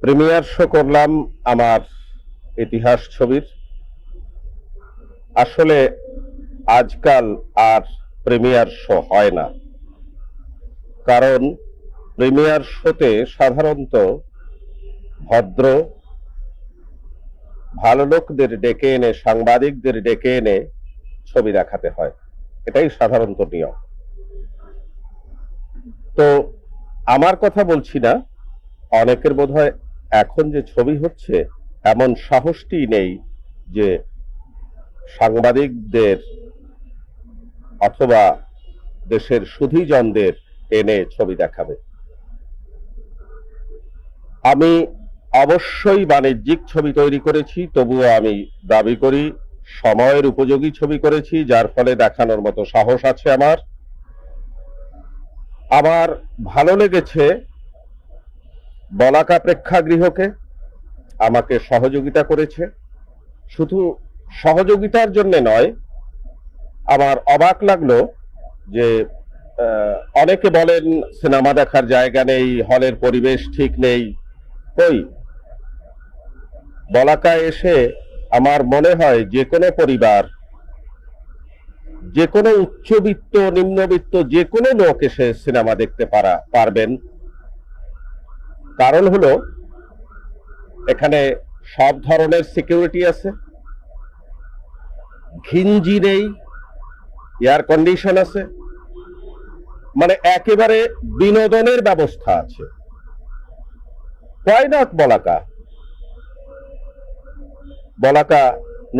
Premiere show করলাম আমার ইতিহাস ছবির। আসলে আজকাল আর প্রিমিয়ার শো হয় না, কারণ প্রিমিয়ার শোতে সাধারণত ভদ্র ভালো লোকদের ডেকে এনে, সাংবাদিকদের ডেকে এনে ছবি দেখাতে হয়। এটাই সাধারণত নিয়ম। তো আমার কথা বলছি না, অনেকের বোধহয় এখন যে ছবি হচ্ছে এমন সাহসটি নেই যে সাংবাদিকদের অথবা দেশের সুধীজনদের এনে ছবি দেখাবে। আমি অবশ্যই বাণিজ্যিক ছবি তৈরি করেছি, তবুও আমি দাবি করি সময়ের উপযোগী ছবি করেছি, যার ফলে দেখানোর মতো সাহস আছে আমার। আমার ভালো লেগেছে বলাকা প্রেক্ষাগৃহকে, আমাকে সহযোগিতা করেছে। শুধু সহযোগিতার জন্য নয়, আমার অবাক লাগলো যে অনেকে বলেন সিনেমা দেখার জায়গা নেই, হলের পরিবেশ ঠিক নেই। ওই বলাকায় এসে আমার মনে হয় যে কোনো পরিবার, যে কোনো উচ্চবিত্ত নিম্নবিত্ত যে কোনো লোক এসে সিনেমা দেখতে পারবেন। কারণ হলো এখানে সব ধরনের সিকিউরিটি আছে, ঘিঞ্জি নেই, এয়ার কন্ডিশন আছে, মানে একেবারে বিনোদনের ব্যবস্থা আছে। Why not বলাকা? বলাকা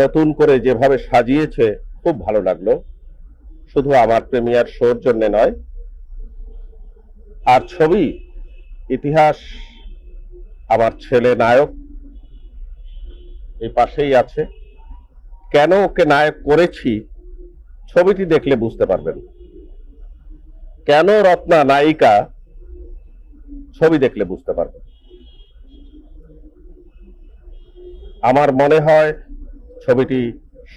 নতুন করে যেভাবে সাজিয়েছে খুব ভালো লাগলো, শুধু আমার প্রিমিয়ার শোর জন্য নয়। আর ছবি ইতিহাস, আমার ছেলে নায়ক এই পাশেই আছে। কেন ওকে নায়ক করেছি ছবিটি দেখলে বুঝতে পারবেন। কেন রত্না নায়িকা ছবি দেখলে বুঝতে পারবেন। আমার মনে হয় ছবিটি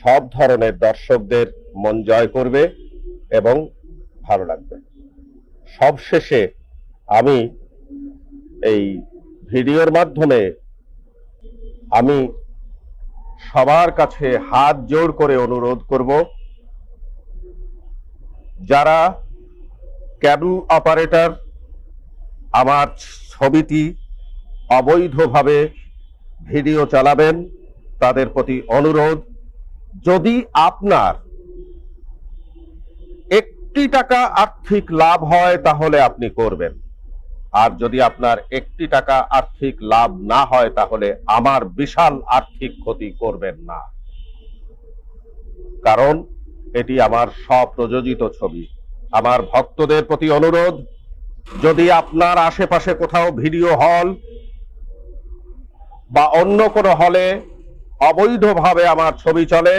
সব ধরনের দর্শকদের মন জয় করবে এবং ভালো লাগবে। সবশেষে আমি এই ভিডিওর মাধ্যমে আমি সবার কাছে হাত জোড় করে অনুরোধ করব, যারা কেবল অপারেটর আমার ছবিটি অবৈধভাবে ভিডিও চালাবেন, তাদের প্রতি অনুরোধ, যদি আপনার 1 টাকা আর্থিক লাভ হয় তাহলে আপনি করবেন, আর যদি আপনার 1 টাকা আর্থিক লাভ না হয় তাহলে আমার বিশাল আর্থিক ক্ষতি করবেন না। কারণ এটি আমার স্বপ্রযোজিত ছবি। আমার ভক্তদের প্রতি অনুরোধ, যদি আপনার আশেপাশে কোথাও ভিডিও হল বা অন্য কোনো হলে অবৈধভাবে আমার ছবি চলে,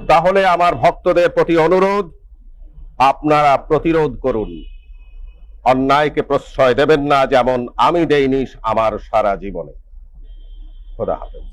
তাহলে আমার ভক্তদের প্রতি অনুরোধ, আপনারা প্রতিরোধ করুন। অন্যায়কে প্রশ্রয় দেবেন না, যেমন আমি দেইনি আমার সারা জীবনে। খোদা হাফেজ।